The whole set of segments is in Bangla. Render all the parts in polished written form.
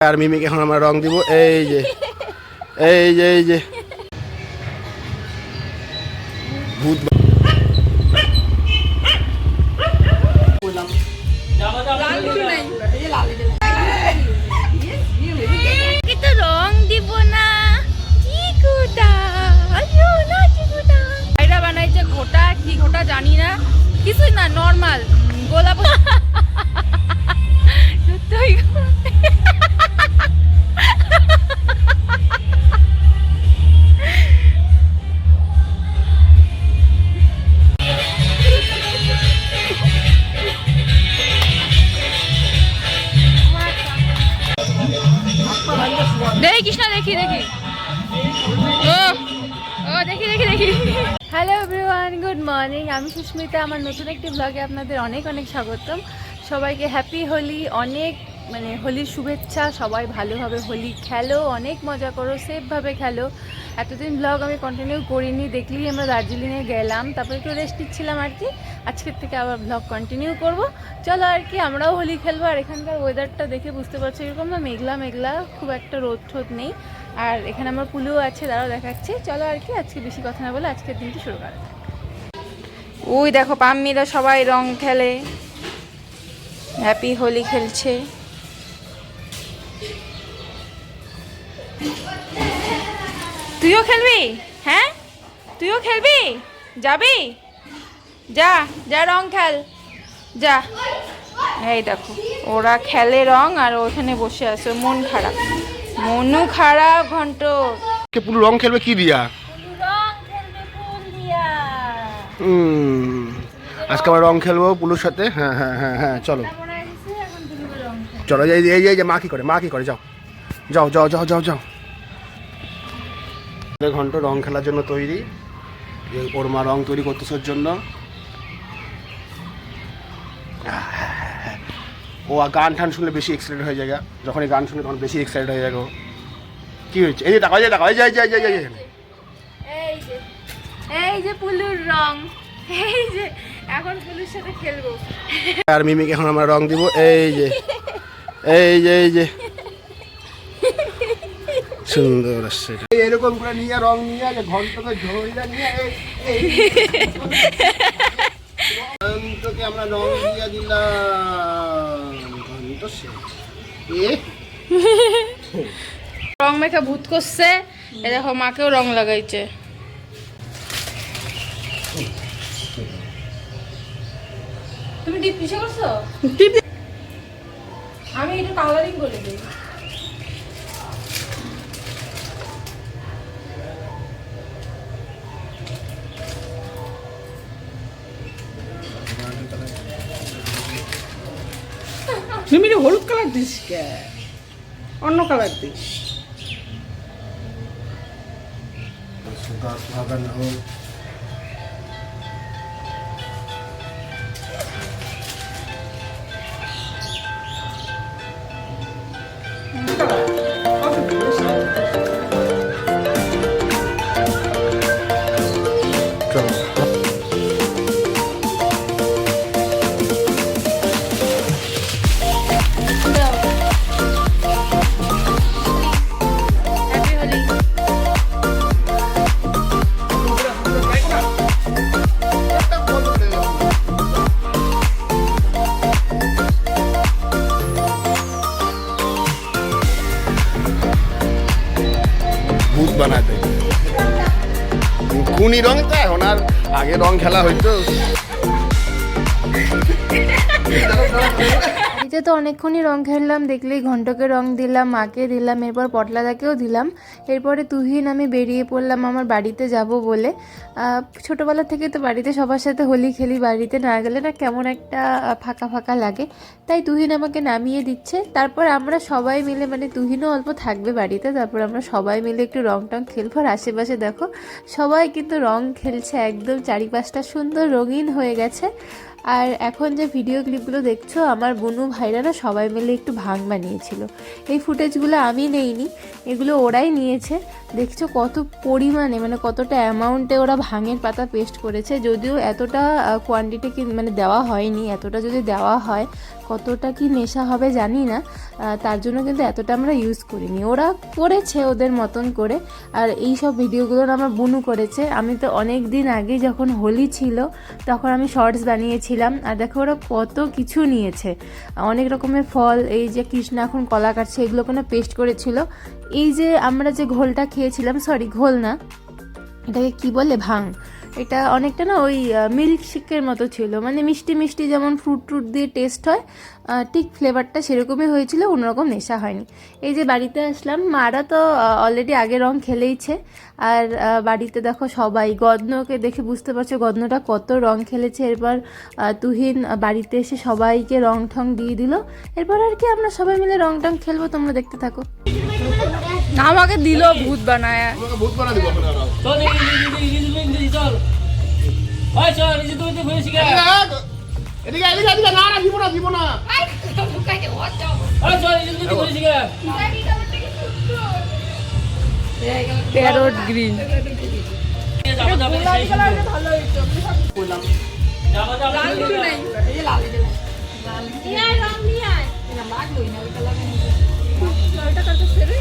আর মিমিকে এখন আমরা রং দিব। এই যে ভূত রং দিব না চিকুটা এটা বানাইছে ঘোটা কি ঘোটা জানি না, কিছুই না, নর্মাল গোলাপ। দেখি কৃষ্ণা, দেখি ও দেখি। Hello everyone, good morning. আমি সুস্মিতা। আমার নতুন একটি ব্লগে আপনাদের অনেক স্বাগতম। সবাইকে হ্যাপি হোলি, অনেক হোলির শুভেচ্ছা। সবাই ভালোভাবে হোলি খেলো, অনেক মজা করো, সেফভাবে খেলো। এতদিন ব্লগ আমি কন্টিনিউ করিনি, দেখলেই আমরা দার্জিলিংয়ে গেলাম, তারপরে একটু রেস্ট নিচ্ছিলাম আর কি। আজকের থেকে আবার ব্লগ কন্টিনিউ করব। চলো আর কি, আমরাও হোলি খেলবো। আর এখানকার ওয়েদারটা দেখে বুঝতে পারছি এরকম না, মেঘলা, খুব একটা রোদ ঠোদ নেই। আর এখানে আমার পুলও আছে, দাঁড়াও দেখাচ্ছি। চলো আর কি, আজকে বেশি কথা না বলে আজকের দিনটি শুরু করা যাক। ওই দেখো পাম্মিরা সবাই রং খেলে, হ্যাপি হোলি খেলছে। তুইও খেলবি? হ্যাঁ, তুইও খেলবি? যাবি? যা রং খেল, যা। এই দেখো ওরা খেলে রং, আর ওখানে বসে আছে, মনু খারাপ। ঘন্ট পুরো রং খেলবে কি দিয়া? আজকে আবার রং খেলবো পুলুর সাথে। হ্যাঁ চলো এই যে মা কি করে, যাও। ঘন্ট রং খেলার জন্য তৈরি। ওর মা রং তৈরি করতেছে ওর জন্য। ও গান টান শুনলে বেশি এক্সাইটেড হয়ে যায়, যখন গান শুনে তখন বেশি এক্সাইটেড হয়ে যায়। কি হয়েছে? এই যে টাকা এই যে পুলুর রং, এই যে এখন পুলুর সাথে খেলবো। আর মিমিকে এখন আমরা রং দিব। এই যে সুন্দর আসছে এরকম করে নিয়ে রং নিয়ে ঘন্টকে ঝরিয়ে নিয়ে ঘন্টকে আমরা রং দিয়ে দিলাম। ঘন্ট রং মেখে ভূত করছে। এ দেখো মাকেও রং লাগাইছে। তুমি ডিপ পিছে করছো? আমি এটা কালারিং বলে দিই। তুমি হলুদ কালার দিস কে? অন্য কালার দিস। ভূত বানাতে খুনি রং তো এখন, আর আগে রং খেলা হইতো। বাড়িতে তো অনেকক্ষণই রং খেললাম, দেখলেই ঘন্টকে রং দিলাম, মাকে দিলাম, এরপর পটলাদাকেও দিলাম। এরপরে তুহিন আমি বেরিয়ে পড়লাম আমার বাড়িতে যাব বলে। ছোটোবেলা থেকে তো বাড়িতে সবার সাথে হোলি খেলি, বাড়িতে না গেলে না কেমন একটা ফাঁকা লাগে। তাই তুহিন আমাকে নামিয়ে দিচ্ছে। তারপর আমরা সবাই মিলে তুহিনও অল্প থাকবে বাড়িতে, তারপর আমরা সবাই মিলে একটু রং টং খেলবো। আর আশেপাশে দেখো সবাই কিন্তু রং খেলছে, একদম চারিপাশটা সুন্দর রঙিন হয়ে গেছে। আর এখন যে ভিডিও ক্লিপগুলো দেখছো, আমার বুনু ভাইরা না সবাই মিলে একটু ভাং বানিয়েছিল। এই ফুটেজগুলো আমি নেইনি, এগুলো ওরাই নিয়েছে। দেখছো কত পরিমাণে, কতটা অ্যামাউন্টে ওরা ভাঙের পাতা পেস্ট করেছে। যদিও এতটা কোয়ান্টিটি দেওয়া হয়নি, এতটা যদি দেওয়া হয় কতটা কি নেশা হবে জানি না, তার জন্য কিন্তু এতটা আমরা ইউজ করিনি। ওরা করেছে ওদের মতন করে, আর এই সব ভিডিওগুলো আমার বুনু করেছে। আমি তো অনেক দিন আগে যখন হোলি ছিল তখন আমি শর্টস বানিয়েছিলাম, আর দেখো ওরা কত কিছু নিয়েছে, অনেক রকমের ফল, এই যে কৃষ্ণা এখন কলা কাটছে, এগুলো কোনো পেস্ট করেছিল। এই যে আমরা যে ঘোলটা খেয়েছিলাম, সরি ঘোল না, এটাকে কি বলে, ভাং, এটা অনেকটা না ওই মিল্ক শেকের মতো ছিল, মানে মিষ্টি মিষ্টি যেমন ফ্রুট ট্রুট দিয়ে টেস্ট হয়, ঠিক ফ্লেভারটা সেরকমই হয়েছিল, অন্যরকম নেশা হয়নি। এই যে বাড়িতে আসলাম, মারা তো অলরেডি আগে রং খেলেইছে, আর বাড়িতে দেখো সবাই, গদনকে দেখে বুঝতে পারছো গদনটা কত রং খেলেছে। এরপর তুহিন বাড়িতে এসে সবাইকে রং ঠং দিয়ে দিল। এরপর আর কি আমরা সবাই মিলে রং টং খেলবো, তোমরা দেখতে থাকো। আমাকে দিল ভূত বানায়। ভূত বানা দিব এখন আর। চল চল ওই চল নিজে তুমি তো ঘুরে শিখা এদিকে এদিকে এদিকে, না না দিব না দিব না। ওই চল নিজে তুমি ঘুরে শিখা প্যারট গ্রিন। যাবো যাবো ভালো হইতো। যাবো যাবো লাল কিছু নাই। এই যে লাল, এই যে লাল। নিয়ে আয় রং নিয়ে আয়। এটা লাগলোই না ওই কালার নিয়ে। ওইটা করতে সেরে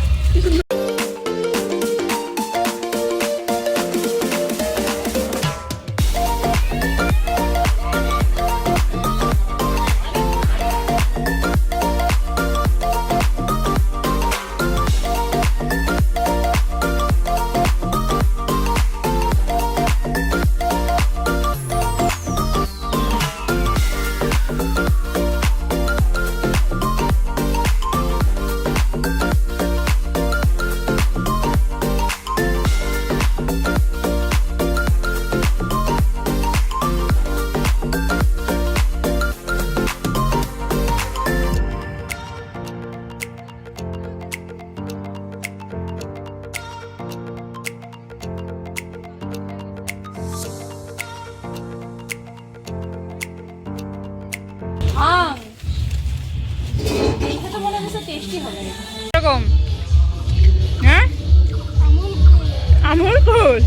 এরকম, হ্যাঁ আমুল কুল।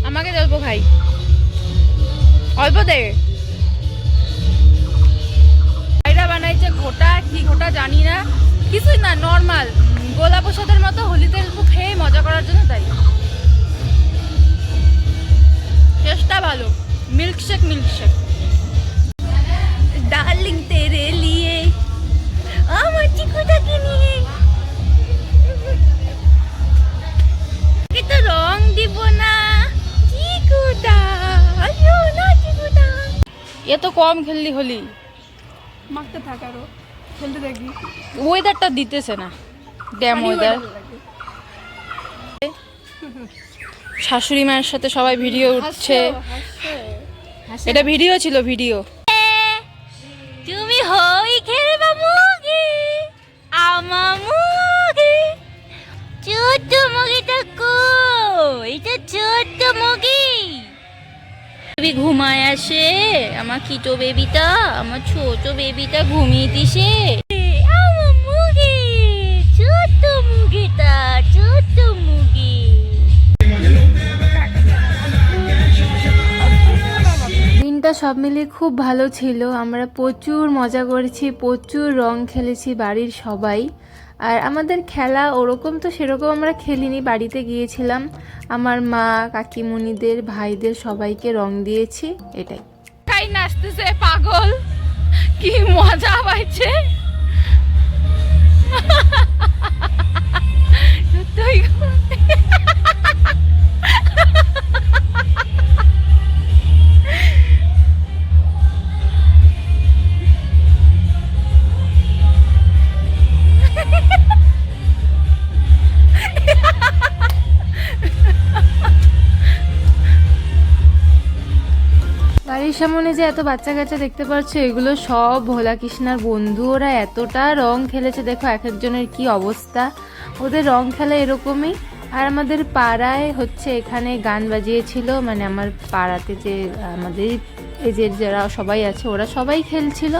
আমাকে অল্প খাই, অল্প দে। ভাইরা বানাইছে ঘোটা, কি ঘোটা জানি না, কিছুই না, নর্মাল গোলা প্রসাদের মতো হোলিতে অল্প খেয়ে মজা করার জন্য, তাই টেস্টটা ভালো। মিল্কশেক মিল্কশেক ডার্লিং তেরে লিয়ে আমার চিকুটাকে নিয়ে তো রং দিব না চিকুটা, আইও না চিকুটা। এ তো কম খেললি হলি, মাখতে থাক আরো, খেলতে থাকি। ওয়েদারটা দিতেছে না, ড্যাম ওয়েদার। শাশুড়ি মায়ের সাথে সবাই ভিডিও উঠছে, এটা ভিডিও ছিল, ভিডিও। তুমি হই খেলবা মুগি আমার মুগি, ছোট্ট মুগিটা কই, এটা ছোট্ট মুগি। বেবি ঘুমায় আসে, আমার কিটো বেবিটা, আমার ছোট বেবিটা ঘুমিয়ে দিছে। আমার মুগি, ছোট্ট মুগিটা, ছোট্ট মুগি। দিনটা সব মিলিয়ে খুব ভালো ছিল, আমরা প্রচুর মজা করেছি, প্রচুর রং খেলেছি বাড়ির সবাই। আর আমাদের খেলা ওরকম তো সেরকম আমরা খেলিনি, বাড়িতে গিয়েছিলাম, আমার মা কাকিমণিদের ভাইদের সবাইকে রং দিয়েছি, এটাই। খাই নাচতেছে পাগল, কি মজা পাইছে। বাড়ির সামনে যে এত বাচ্চা কাচ্চা দেখতে পাচ্ছ, এগুলো সব ভোলা কৃষ্ণার বন্ধু। ওরা এতটা রং খেলেছে, দেখো এক একজনের কি অবস্থা। ওদের রং খেলা এরকমই। আর আমাদের পাড়ায় হচ্ছে এখানে গান বাজিয়েছিল, মানে আমার পাড়াতে যে আমাদের এজের যারা সবাই আছে ওরা সবাই খেলছিল,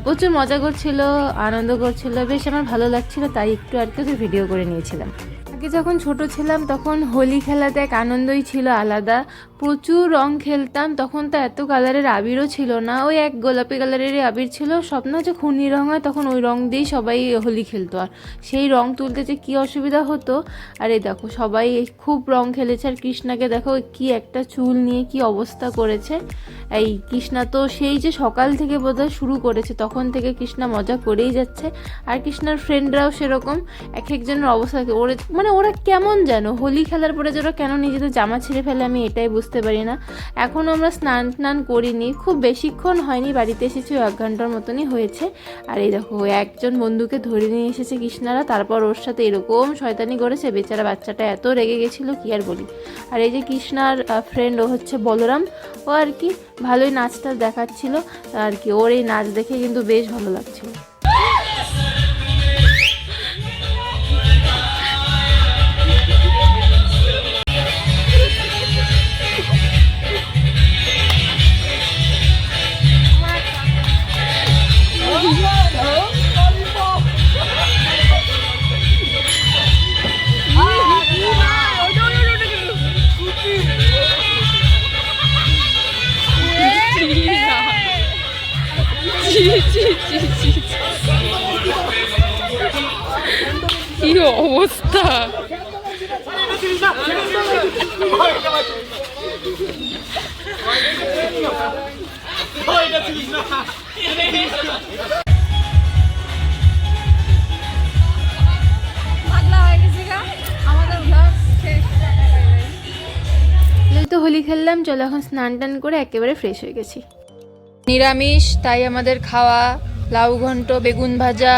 প্রচুর মজা করছিল, আনন্দ করছিল, বেশ আমার ভালো লাগছিল, তাই একটু আর কি ভিডিও করে নিয়েছিলাম। আগে যখন ছোট ছিলাম তখন হোলি খেলাতে এক আনন্দই ছিল আলাদা, প্রচুর রং খেলতাম। তখন তো এত কালারের আবিরও ছিল না, ওই এক গোলাপি কালারেরই আবির ছিল। সব না যে খুনি রং হয়, তখন ওই রং দিয়েই সবাই হোলি খেলতো। আর সেই রং তুলতে যে কী অসুবিধা হতো। আর এই দেখো সবাই খুব রং খেলেছে। আর কৃষ্ণাকে দেখো কি একটা চুল নিয়ে কি অবস্থা করেছে। এই কৃষ্ণা তো সেই যে সকাল থেকে বোধহয় শুরু করেছে, তখন থেকে কৃষ্ণা মজা করেই যাচ্ছে। আর কৃষ্ণার ফ্রেন্ডরাও সেরকম, এক একজনের অবস্থা ওরা কেমন যেন হোলি খেলার পরে যারা কেন নিজেদের জামা ছিঁড়ে ফেলে আমি এটাই বুঝতে পারি না। এখনও আমরা স্নান করিনি, খুব বেশিক্ষণ হয়নি, বাড়িতে এসেছি 1 ঘন্টার মতনই হয়েছে। আর এই দেখো একজন বন্ধুকে ধরে নিয়ে এসেছে কৃষ্ণারা, তারপর ওর সাথে এরকম শয়তানি করেছে। বেচারা বাচ্চাটা এত রেগে গেছিলো কি আর বলি। আর এই যে কৃষ্ণার ফ্রেন্ড, ও হচ্ছে বলরাম, ও আর কি ভালোই নাচটা দেখাচ্ছিল আর কি। ওর এই নাচ দেখে কিন্তু বেশ ভালো লাগছিল। কি অবস্থা! তো হোলি খেললাম, চলো এখন স্নান করে একেবারে ফ্রেশ হয়ে গেছি। নিরামিষ, তাই আমাদের খাওয়া লাউ ঘন্ট, বেগুন ভাজা,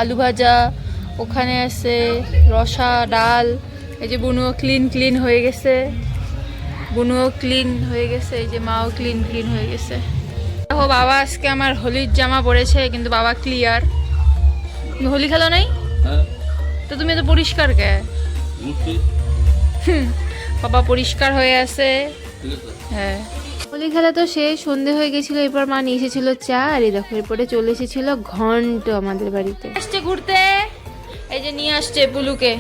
আলু ভাজা, ওখানে আছে রসা, ডাল। এই যে বুনুও ক্লিন হয়ে গেছে, এই যে মাও ক্লিন হয়ে গেছে। দেখো বাবা আজকে আমার হোলির জামা পরেছে, কিন্তু বাবা ক্লিয়ার। তুমি হোলি খেলো নাই তো, তুমি তো পরিষ্কার কে? বাবা পরিষ্কার হয়ে আছে। হ্যাঁ, হোলি খেলা তো শেষ, সন্ধে হয়ে গেছিলো। এরপর মা নিয়ে এসেছিল চা। আর এই দেখো এরপরে চলে এসেছিল ঘন্ট আমাদের বাড়িতে। আসছে ঘুরতে, এই যে নিয়ে আসছে পুলুকে।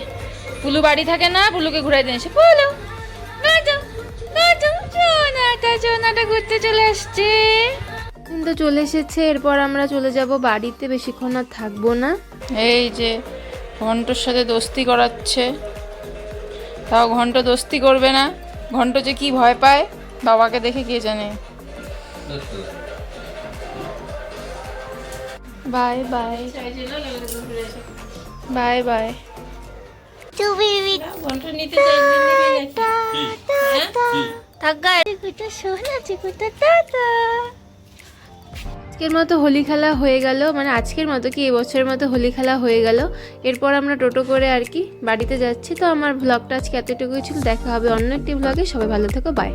পুলু বাড়ি থাকে না, পুলুকে ঘুরাই দিয়ে এসে পুলু সোনাটা ঘুরতে চলে আসছে। কিন্তু চলে এসেছে। এরপর আমরা চলে যাব বাড়িতে, বেশিক্ষণ আর থাকবো না। এই যে ঘন্টর সাথে দোস্তি করাচ্ছে, তাও ঘন্ট দোস্তি করবে না। ঘন্ট যে কি ভয় পায় বাবাকে দেখে কে জানে। Bye bye bye bye. ঘন্ট নিতে আজকের মতো হোলি খেলা হয়ে গেল, মানে আজকের মতো কি এবছরের মতো হোলি খেলা হয়ে গেল। এরপর আমরা টোটো করে আর কি বাড়িতে যাচ্ছি। তো আমার ব্লগটা আজকে এতটুকুই ছিল, দেখা হবে অন্য একটি ব্লগে। সবাই ভালো থেকো, বাই।